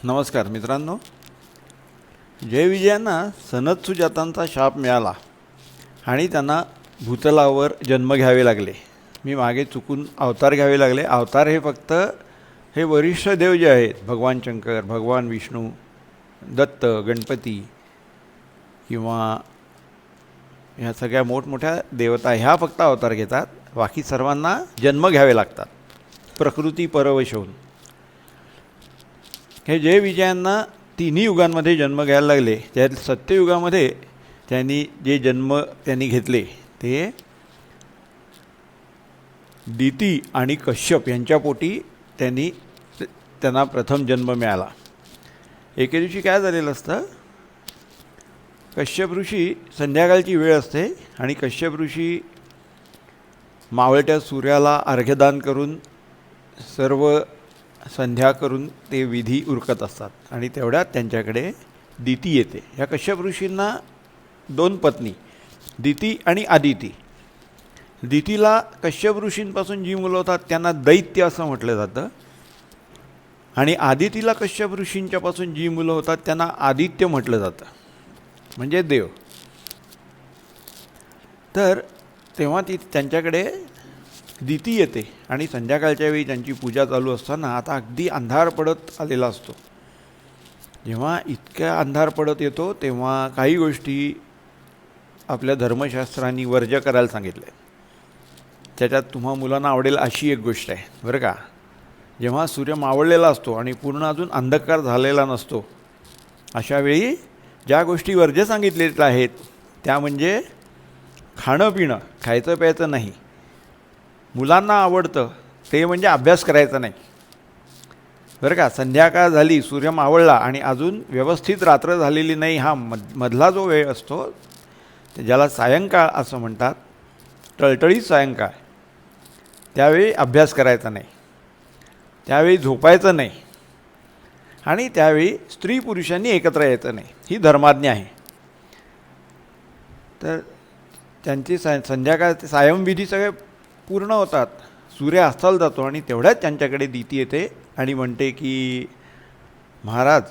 नमस्कार मित्रांनो. जयविजयांना सनद सुजातांचा शाप मिळाला आणि त्यांना भूतलावर जन्म घ्यावे लागले. मी मागे चुकून अवतार घ्यावे लागले. अवतार हे फक्त हे वरिष्ठ देव जे आहेत, भगवान शंकर, भगवान विष्णू, दत्त, गणपती किंवा ह्या सगळ्या मोठमोठ्या देवता ह्या फक्त अवतार घेतात. बाकी सर्वांना जन्म घ्यावे लागतात प्रकृती परवश होऊन. हे जयविजयांना तिन्ही युगांमध्ये जन्म घ्यायला लागले. त्यात सत्ययुगामध्ये त्यांनी जे जन्म घेतले ते दिती आणि कश्यप यांच्या पोटी त्यांना प्रथम जन्म मिळाला. एके दिवशी काय झालेलं असतं, कश्यप ऋषी, संध्याकाळची वेळ असते आणि कश्यप ऋषी मावळत्या सूर्याला अर्घ्यदान करून सर्व संध्या करून ते विधी उरकत असतात आणि तेवढ्यात त्यांच्याकडे दिती येते. ह्या कश्यप ऋषींना 2 पत्नी, दिती आणि आदिती. दितीला कश्यप ऋषींपासून जी मुलं होतात त्यांना दैत्य असं म्हटलं जातं आणि आदितीला कश्यप ऋषींच्यापासून जी मुलं होतात त्यांना आदित्य म्हटलं जातं, म्हणजे देव. तर तेव्हा त्यांच्याकडे दिती येते आणि संध्याकाळच्या वेळी त्यांची पूजा चालू असताना आता अगदी अंधार पडत आलेला असतो. जेव्हा इतक्या अंधार पडत येतो तेव्हा काही गोष्टी आपल्या धर्मशास्त्रांनी वर्ज्य करायला सांगितले. त्याच्यात तुम्हा मुलांना आवडेल अशी एक गोष्ट आहे बरं का. जेव्हा सूर्य मावळलेला असतो आणि पूर्ण अजून अंधकार झालेला नसतो, अशा वेळी ज्या गोष्टी वर्ज्य सांगितलेल्या आहेत त्या म्हणजे खाणं पिणं, खायचं प्यायचं नाही. मुलांना आवडतं ते म्हणजे अभ्यास करायचा नाही बरं का. संध्याकाळ झाली, सूर्य मावळला आणि अजून व्यवस्थित रात्र झालेली नाही, हा मधला जो वेळ असतो ज्याला सायंकाळ असं म्हणतात, टळटळीत सायंकाळ, त्यावेळी अभ्यास करायचा नाही, त्यावेळी झोपायचं नाही आणि त्यावेळी स्त्री पुरुषांनी एकत्र यायचं नाही. ही धर्माज्ञा आहे. तर त्यांची संध्याकाळ सायंविधी सगळे पूर्ण होतात, सूर्य अस्ताला जातो आणि तेवढ्याच त्यांच्याकडे दिती येते आणि म्हणते की महाराज,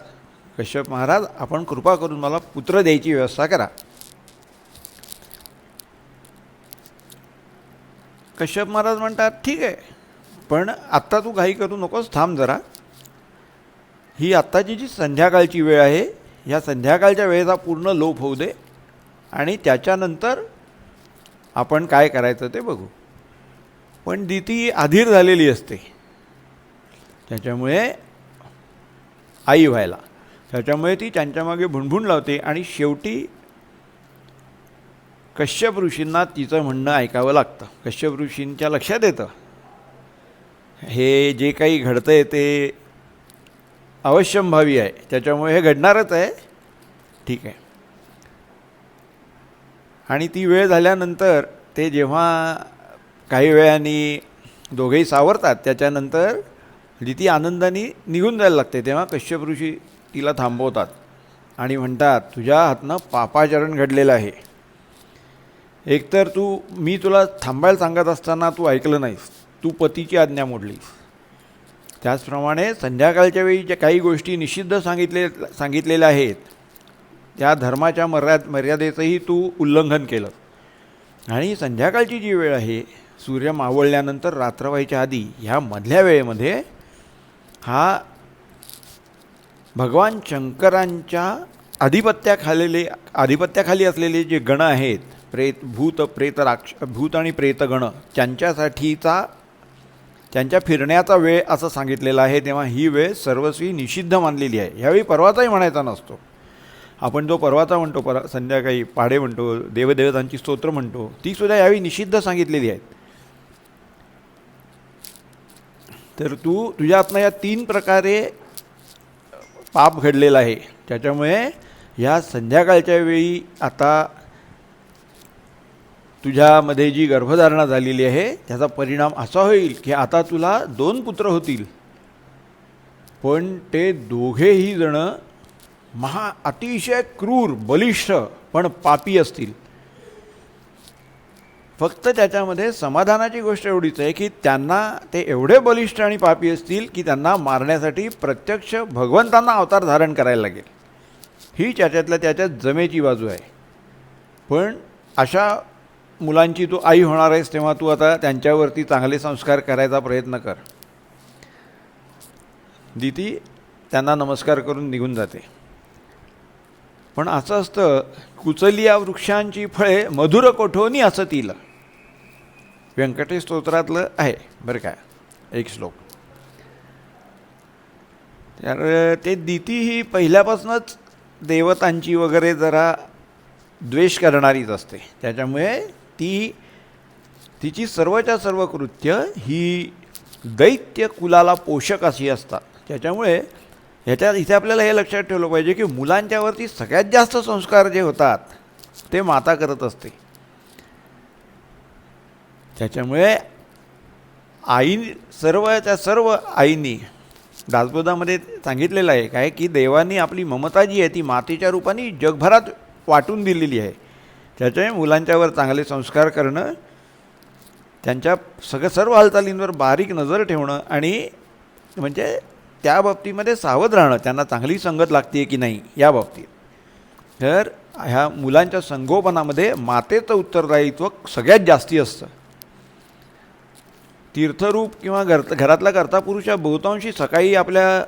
कश्यप महाराज, आपण कृपा करून मला पुत्र द्यायची व्यवस्था करा. कश्यप महाराज म्हणतात ठीक आहे, पण आत्ता तू घाई करू नकोस, थांब जरा. ही आत्ताची जी संध्याकाळची वेळ आहे, या संध्याकाळच्या वेळेचा पूर्ण लोप होऊ दे आणि त्याच्यानंतर आपण काय करायचं ते बघू. पण दिती अधीर झालेली असते त्याच्यामुळे आई व्हायला, त्याच्यामुळे ती त्यांच्यामागे भुणभुण लावते आणि शेवटी कश्यप ऋषींना तिचं म्हणणं ऐकावं लागतं. कश्यप ऋषींच्या लक्षात येतं हे जे काही घडतं आहे ते अवश्यंभावी आहे, त्याच्यामुळे हे घडणारच आहे, ठीक आहे. आणि ती वेळ झाल्यानंतर ते जेव्हा काही वेळाने दोघेही सावरतात, त्याच्यानंतर दिती आनंदाने निघून जायला लागते, तेव्हा कश्यप ऋषी तिला थांबवतात आणि म्हणतात तुझ्या हातनं पापाचरण घडलेलं आहे. एकतर मी तुला थांबायला सांगत असताना तू ऐकलं नाहीस, तू पतीची आज्ञा मोडलीस. त्याचप्रमाणे संध्याकाळच्या वेळी ज्या काही गोष्टी निषिद्ध सांगितलेल्या आहेत त्या धर्माच्या मर्यादेचंही तू उल्लंघन केलं. आणि संध्याकाळची जी वेळ आहे, सूर्य मावळल्यानंतर रात्र व्हायच्या आधी, ह्या मधल्या वेळेमध्ये हा भगवान शंकरांच्या आधिपत्याखाली असलेले जे गण आहेत, भूत आणि प्रेतगण, त्यांच्या फिरण्याचा वेळ असं सांगितलेलं आहे. तेव्हा ही वेळ सर्वस्वी निषिद्ध मानलेली आहे. ह्यावेळी परवाचाही म्हणायचा नसतो. आपण जो परवाचा म्हणतो, संध्याकाळी पाढे म्हणतो, देवदेवतांची स्तोत्र म्हणतो, ती सुद्धा यावेळी निषिद्ध सांगितलेली आहेत. तर तुझ्या आत्मा या 3 प्रकारे पाप घडलेलं आहे. त्याच्यामुळे या संध्याकाळच्या वेळी आता तुझ्यामध्ये जी गर्भधारणा झालेली आहे त्याचा परिणाम असा होईल की आता तुला 2 पुत्र होतील, पण ते दोघेही जण अतिशय क्रूर, बलिष्ठ पण पापी असतील. फक्त त्याच्यामध्ये समाधानाची गोष्ट एवढीच आहे की त्यांना ते एवढे बलिष्ठ आणि पापी असतील की त्यांना मारण्यासाठी प्रत्यक्ष भगवंतांना अवतार धारण करायला लागेल. ही त्याच्यातल्या त्याच्यात जमेची बाजू आहे. पण अशा मुलांची तू आई होणार आहेस तेव्हा तू आता त्यांच्यावरती चांगले संस्कार करायचा प्रयत्न कर. दिती त्यांना नमस्कार करून निघून जाते. पण असं असतं, कुचलिया वृक्षांची फळे मधुर कोठोनी असतील, व्यंकटेश स्तोत्रातलं आहे बरं का एक श्लोक. तर ते दिती ही पहिल्यापासूनच देवतांची वगैरे जरा द्वेष करणारीच असते. त्याच्यामुळे तिची सर्वच्या सर्व कृत्य ही दैत्य कुलाला पोषक अशी असतात. त्याच्यामुळे इथे आपल्याला हे लक्षात ठेवलं पाहिजे की मुलांच्यावरती सगळ्यात जास्त संस्कार जे होतात ते माता करत असते. त्याच्यामुळे सर्वच्या सर्व आईंनी दासबोधामध्ये सांगितलेलं आहे काय की देवांनी आपली ममता जी आहे ती मातेच्या रूपाने जगभरात वाटून दिलेली आहे. त्याच्यामुळे मुलांच्यावर चांगले संस्कार करणं, त्यांच्या सर्व हालचालींवर बारीक नजर ठेवणं आणि म्हणजे त्या बाबतीमध्ये सावध राहणं, त्यांना चांगली संगत लागते की नाही या बाबतीत. तर ह्या मुलांच्या संगोपनामध्ये मातेचं उत्तरदायित्व सगळ्यात जास्ती असतं. तीर्थरूप किंवा घरातला कर्ता पुरुष या बहुतांशी सकाळी आपल्या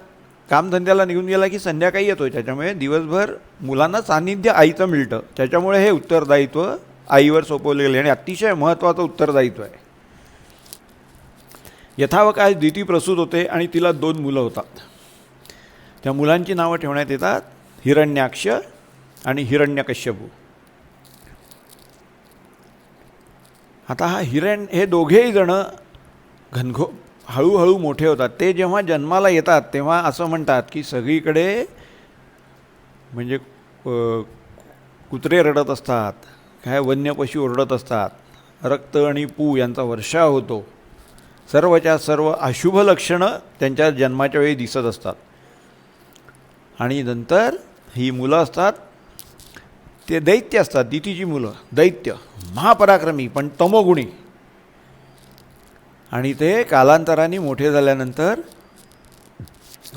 कामधंद्याला निघून गेला की संध्याकाळी येतो. त्याच्यामुळे दिवसभर मुलांना सान्निध्य आईचं मिळतं. त्याच्यामुळे हे उत्तरदायित्व आईवर सोपवले गेले आणि अतिशय महत्त्वाचं उत्तरदायित्व आहे. यथावकाश दिती प्रसूत होते आणि तिला 2 मुलं होतात. त्या मुलांची नावं ठेवण्यात येतात हिरण्याक्ष आणि हिरण्यकश्यपू. आता हे दोघेही जण हळूहळू मोठे होतात. ते जेव्हा जन्माला येतात तेव्हा असं म्हणतात की सगळीकडे म्हणजे कुत्रे रडत असतात, काय वन्य पशु ओरडत असतात, रक्त आणि पू यांचा वर्षाव होतो. सर्वच्या सर्व अशुभ लक्षणं त्यांच्या जन्माच्या वेळी दिसत असतात. आणि नंतर ही मुलं असतात ते दैत्य असतात. दितीची मुलं दैत्य, महापराक्रमी पण तमोगुणी. आणि ते कालांतराने मोठे झाल्यानंतर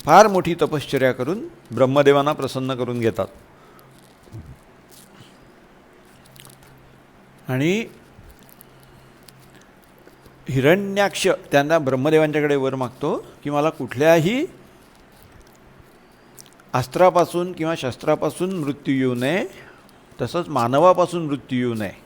फार मोठी तपश्चर्या करून ब्रह्मदेवांना प्रसन्न करून घेतात. आणि हिरण्याक्ष त्यांना ब्रह्मदेवांच्याकडे वर मागतो की मला कुठल्याही अस्त्रापासून किंवा शस्त्रापासून मृत्यू येऊ नये, तसंच मानवापासून मृत्यू येऊ नये,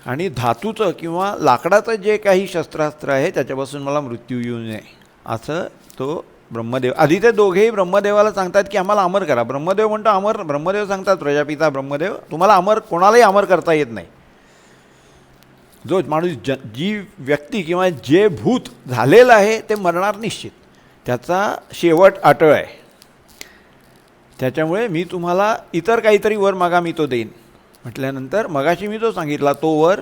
आणि धातूचं किंवा लाकडाचं जे काही शस्त्रास्त्र आहे त्याच्यापासून मला मृत्यू येऊ नये असं तो ब्रह्मदेव. आधी ते दोघेही ब्रह्मदेवाला सांगतात की आम्हाला अमर करा. ब्रह्मदेव म्हणतो अमर. ब्रह्मदेव सांगतात प्रजापिता ब्रह्मदेव तुम्हाला कोणालाही अमर करता येत नाही. जो माणूस जी व्यक्ती किंवा जे भूत झालेलं आहे ते मरणार निश्चित, त्याचा शेवट अटळ आहे. त्याच्यामुळे मी तुम्हाला इतर काहीतरी वर मागा मी तो देईन म्हटल्यानंतर मगाशी मी जो सांगितला तो वर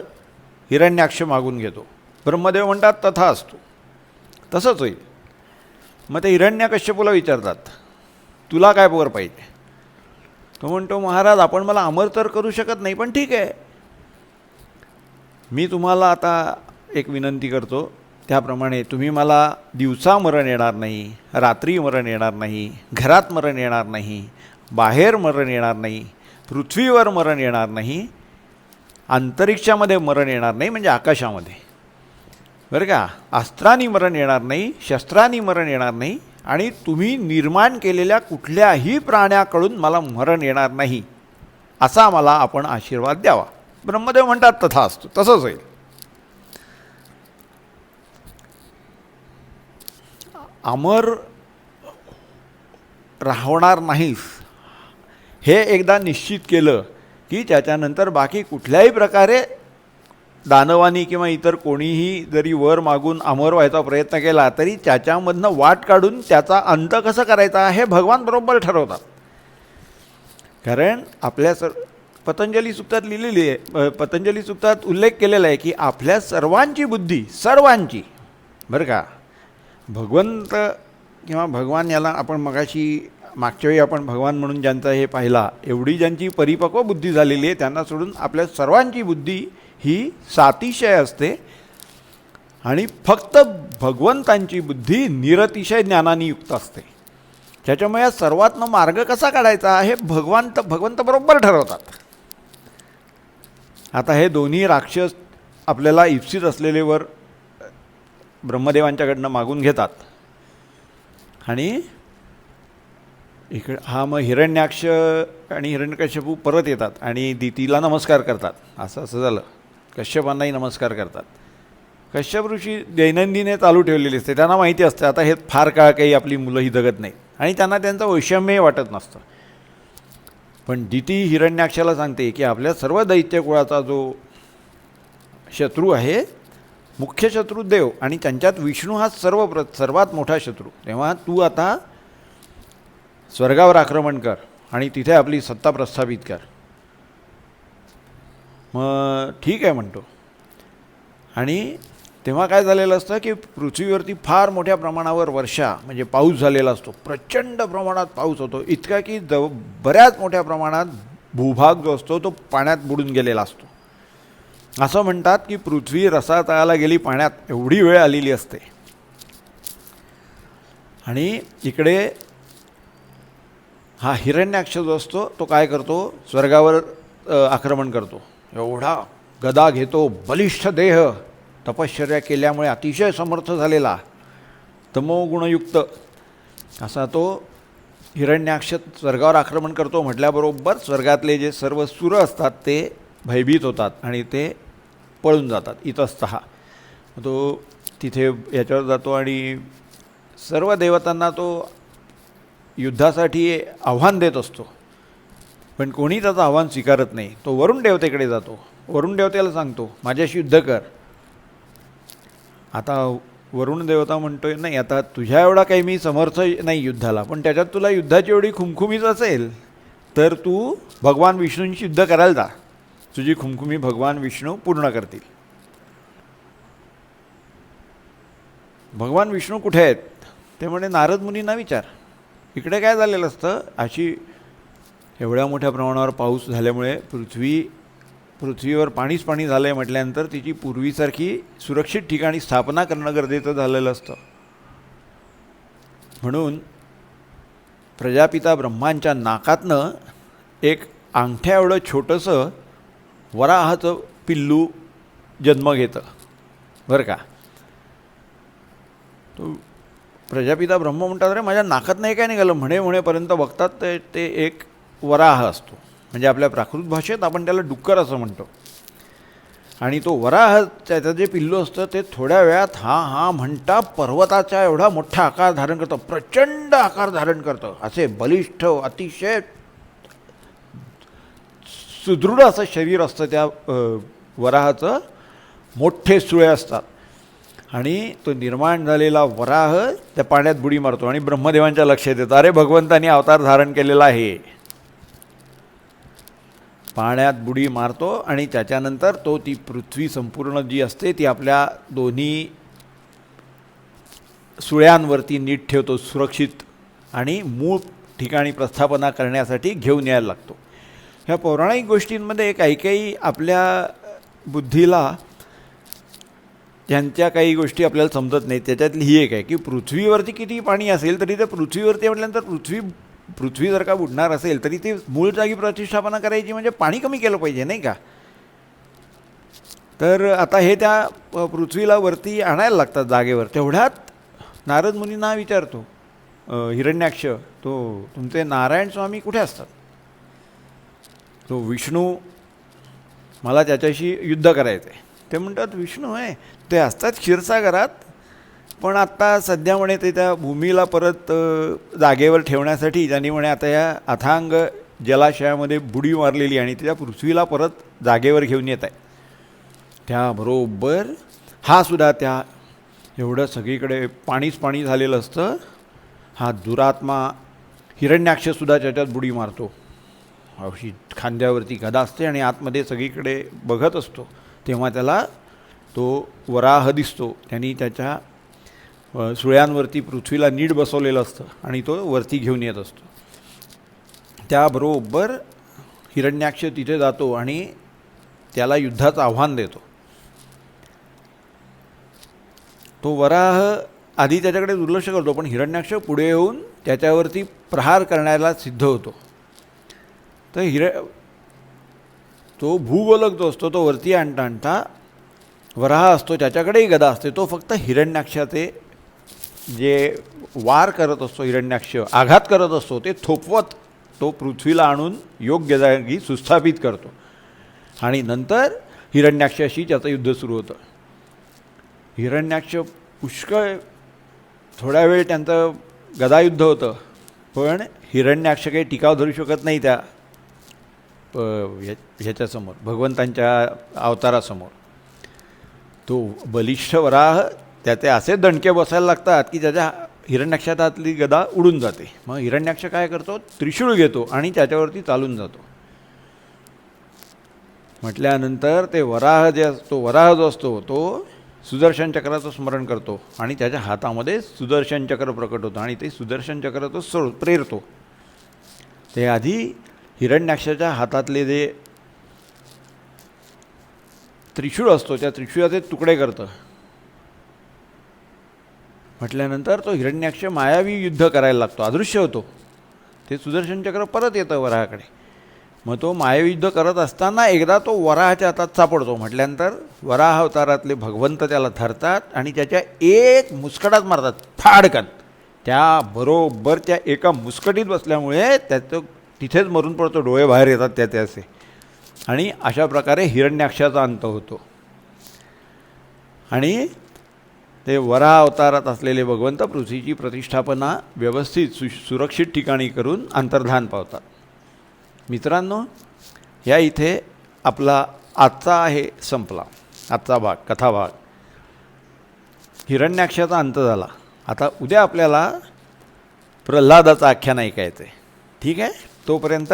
हिरण्याक्ष मागून घेतो. ब्रह्मदेव म्हणतात तथा असतो, तसंच होईल. मग ते हिरण्यकश्यपूला विचारतात तुला काय वर पाहिजे. तो म्हणतो महाराज आपण मला अमर तर करू शकत नाही, पण ठीक आहे मी तुम्हाला आता एक विनंती करतो, त्याप्रमाणे तुम्ही मला दिवसा मरण येणार नाही, रात्री मरण येणार नाही, घरात मरण येणार नाही, बाहेर मरण येणार नाही, पृथ्वीवर मरण येणार नाही, अंतरिक्षामध्ये मरण येणार नाही म्हणजे आकाशामध्ये बरं का, अस्त्रांनी मरण येणार नाही, शस्त्रांनी मरण येणार नाही, आणि तुम्ही निर्माण केलेल्या कुठल्याही प्राण्याकडून मला मरण येणार नाही असा मला आपण आशीर्वाद द्यावा. ब्रह्मदेव म्हणतात तथा असतो, तसंच होईल. अमर राहणार नाहीस हे एकदा निश्चित केलं की त्याच्यानंतर बाकी कुठल्याही प्रकारे दानवानी किंवा इतर कोणीही जरी वर मागून अमर व्हायचा प्रयत्न केला तरी त्याच्यामधनं वाट काढून त्याचा अंत कसं करायचा हे भगवान बरोबर ठरवतात. कारण आपल्या पतंजली सूक्तात लिहिलेली आहे, पतंजली सूक्तात उल्लेख केलेला आहे की आपल्या सर्वांची बुद्धी, सर्वांची बरं का, भगवंत किंवा भगवान याला आपण मागच्या वेळी आपण भगवान म्हणून ज्यांचा हे पाहिला, एवढी ज्यांची परिपक्व बुद्धी झालेली आहे त्यांना सोडून आपल्या सर्वांची बुद्धी ही सातिशय असते आणि फक्त भगवंतांची बुद्धी निरतिशय ज्ञानाने युक्त असते. त्याच्यामुळे या सर्वातनं मार्ग कसा काढायचा हे भगवंत बरोबर ठरवतात. आता हे दोन्ही राक्षस आपल्याला इप्सित असलेले वर ब्रह्मदेवांच्याकडनं मागून घेतात आणि इकडे मग हिरण्याक्ष आणि हिरण्यकश्यपू परत येतात आणि दितीला नमस्कार करतात. असं झालं. कश्यपांनाही नमस्कार करतात. कश्यप ऋषी दैनंदिने चालू ठेवलेली असते. त्यांना माहिती असते आता हे फार काळ काही आपली मुलंही जगत नाही आणि त्यांना त्यांचं वैषम्यही वाटत नसतं. पण दिती हिरण्याक्षाला सांगते की आपल्या सर्व दैत्यकुळाचा जो शत्रू आहे, मुख्य शत्रू देव आणि त्यांच्यात विष्णू हा सर्वात मोठा शत्रू. तेव्हा तू आता स्वर्गावर आक्रमण कर आणि तिथे आपली सत्ता प्रस्थापित कर. मग ठीक आहे म्हणतो. आणि तेव्हा काय झालेलं असतं की पृथ्वीवरती फार मोठ्या प्रमाणावर वर्षा म्हणजे पाऊस झालेला असतो. प्रचंड प्रमाणात पाऊस होतो. इतका की बऱ्याच मोठ्या प्रमाणात भूभाग जो असतो तो पाण्यात बुडून गेलेला असतो. असं म्हणतात की पृथ्वी रसातळाला गेली पाण्यात एवढी वेळ आलेली असते. आणि इकडे हा हिरण्याक्ष जो असतो तो काय करतो, स्वर्गावर आक्रमण करतो. एवढा गदा घेतो, बलिष्ठ देह, तपश्चर्या केल्यामुळे अतिशय समर्थ झालेला, तमोगुणयुक्त असा तो हिरण्याक्ष स्वर्गावर आक्रमण करतो. म्हटल्याबरोबर स्वर्गातले जे सर्व सुर असतात ते भयभीत होतात आणि ते पळून जातात इतस्तः. तो तिथे याच्यावर जातो आणि सर्व देवतांना तो युद्धासाठी आव्हान देत असतो. पण कोणी त्याचं आव्हान स्वीकारत नाही. तो वरुण देवतेकडे जातो. वरुण देवतेला सांगतो माझ्याशी युद्ध कर. आता वरुण देवता म्हणतोय नाही, आता तुझ्या एवढा काही मी समर्थ नाही युद्धाला, पण त्याच्यात तुला युद्धाची एवढी खुमखुमीच असेल तर तू भगवान विष्णूंशी युद्ध करायला जा. तुझी खुमखुमी भगवान विष्णू पूर्ण करतील. भगवान विष्णू कुठे आहेत ते म्हणे नारद मुनींना विचार. इकडे काय झालेलं असतं, अशी एवढ्या मोठ्या प्रमाणावर पाऊस झाल्यामुळे पृथ्वीवर पाणीच पाणी झालं आहे म्हटल्यानंतर तिची पूर्वीसारखी सुरक्षित ठिकाणी स्थापना करणं गरजेचं झालेलं असतं. म्हणून प्रजापिता ब्रह्मांच्या नाकातनं एक अंगठ्या एवढं छोटंसं वराहाचं पिल्लू जन्म घेतं बरं का. तो प्रजापिता ब्रह्म म्हणतात अरे माझ्या नाकात नाही काय निघालं, म्हणेपर्यंत बघतात ते एक वराह असतो. म्हणजे आपल्या प्राकृत भाषेत आपण त्याला डुक्कर असं म्हणतो. आणि तो वराह त्याचं जे पिल्लू असतं ते थोड्या वेळात हा म्हणता पर्वताचा एवढा मोठा आकार धारण करतं, प्रचंड आकार धारण करतं. असे बलिष्ठ अतिशय सुदृढ असं शरीर असतं त्या वराहाचं. मोठे सुळे असतात आणि तो निर्माण झालेला वराह त्या पाण्यात बुडी मारतो आणि ब्रह्मदेवांच्या लक्षात येतं अरे भगवंतांनी अवतार धारण केलेला आहे. पाण्यात बुडी मारतो आणि त्याच्यानंतर तो ती पृथ्वी संपूर्ण जी असते ती आपल्या दोन्ही सुळ्यांवरती नीट ठेवतो सुरक्षित आणि मूळ ठिकाणी प्रस्थापना करण्यासाठी घेऊन यायला लागतो. ह्या पौराणिक गोष्टींमध्ये काही आपल्या बुद्धीला ज्यांच्या काही गोष्टी आपल्याला समजत नाहीत त्याच्यातली ही एक आहे की पृथ्वीवरती किती पाणी असेल तरी ते पृथ्वीवरती म्हटल्यानंतर पृथ्वी जर का बुडणार असेल तरी ते मूळ जागी प्रतिष्ठापना करायची म्हणजे पाणी कमी केलं पाहिजे नाही का. तर आता हे त्या पृथ्वीला वरती आणायला लागतात जागेवर. तेवढ्यात नारद मुनींना विचारतो हिरण्याक्ष तुमचे नारायण स्वामी कुठे असतात. तो विष्णू मला त्याच्याशी युद्ध करायचं आहे. ते म्हणतात विष्णू आहे ते असतात क्षीरसागरात, पण आत्ता सध्या म्हणे ते त्या भूमीला परत जागेवर ठेवण्यासाठी त्यांनी म्हणे आता या अथांग जलाशयामध्ये बुडी मारलेली आणि त्या पृथ्वीला परत जागेवर घेऊन येत आहे. त्याबरोबर हा सुद्धा त्या एवढं सगळीकडे पाणीच पाणी झालेलं असतं. हा दुरात्मा हिरण्याक्षसुद्धा त्याच्यात बुडी मारतो. अशी खांद्यावरती गदा असते आणि आतमध्ये सगळीकडे बघत असतो. तेव्हा त्याला तो वराह दिसतो. त्यांनी त्याच्या सुळ्यांवरती पृथ्वीला नीट बसवलेलं असतं आणि तो वरती घेऊन येत असतो. त्याबरोबर हिरण्याक्ष तिथे जातो आणि त्याला युद्धाचं आव्हान देतो. तो वराह आधी त्याच्याकडे दुर्लक्ष करतो, पण हिरण्याक्ष पुढे येऊन त्याच्यावरती प्रहार करण्याला सिद्ध होतो. तर तो भूगोलक जो असतो तो वरती आणता वराह असतो, त्याच्याकडेही गदा असते. तो फक्त हिरण्याक्षाचे जे वार करत असतो, हिरण्याक्ष आघात करत असतो, ते थोपवत तो पृथ्वीला आणून योग्य जागी सुस्थापित करतो. आणि नंतर हिरण्याक्षाशी त्याचं युद्ध सुरू होतं. हिरण्याक्ष पुष्कळ थोड्या वेळ त्यांचं गदायुद्ध होतं, पण हिरण्याक्ष काही टिकाव धरू शकत नाही त्या ह्याच्यासमोर, भगवंतांच्या अवतारासमोर. तो बलिष्ठ वराह त्याचे असे दणके बसायला लागतात की त्याच्या हिरण्याक्षात हातली गदा उडून जाते. मग हिरण्याक्ष काय करतो, त्रिशूळ घेतो आणि त्याच्यावरती चालून जातो. म्हटल्यानंतर ते वराह वराह जो असतो तो सुदर्शन चक्राचं स्मरण करतो आणि त्याच्या हातामध्ये सुदर्शन चक्र प्रकट होतं आणि ते सुदर्शन चक्र तो प्रेरतो. ते आधी हिरण्याक्षाच्या हातातले जे त्रिशूळ असतो त्या त्रिशूळाचे तुकडे करतं. म्हटल्यानंतर तो हिरण्याक्ष मायावी युद्ध करायला लागतो, अदृश्य होतो. ते सुदर्शन चक्र परत येतं वराहाकडे. मग तो मायावी युद्ध करत असताना एकदा तो वराहाच्या हातात सापडतो. म्हटल्यानंतर वराह अवतारातले भगवंत त्याला धरतात आणि त्याच्या एक मुस्कटात मारतात, फाडकन. त्याबरोबर त्या एका मुस्कटीत बसल्यामुळे त्याचं तिथेच मरून पडतो, डोळे बाहेर येतात त्याचे असे. आणि अशा प्रकारे हिरण्याक्षाचा अंत होतो. आणि ते वराह अवतारात असलेले भगवंत पृथ्वीची प्रतिष्ठापना व्यवस्थित सुरक्षित ठिकाणी करून अंतर्धान पावतात. मित्रांनो, या इथे आपला आजचा आहे संपला, आजचा भाग, कथाभाग. हिरण्याक्षाचा अंत झाला. आता उद्या आपल्याला प्रल्हादाचं आख्यान ऐकायचं आहे. ठीक आहे, तोपर्यंत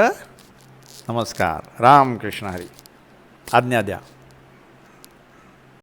नमस्कार. रामकृष्ण हरी. आज्ञा द्या.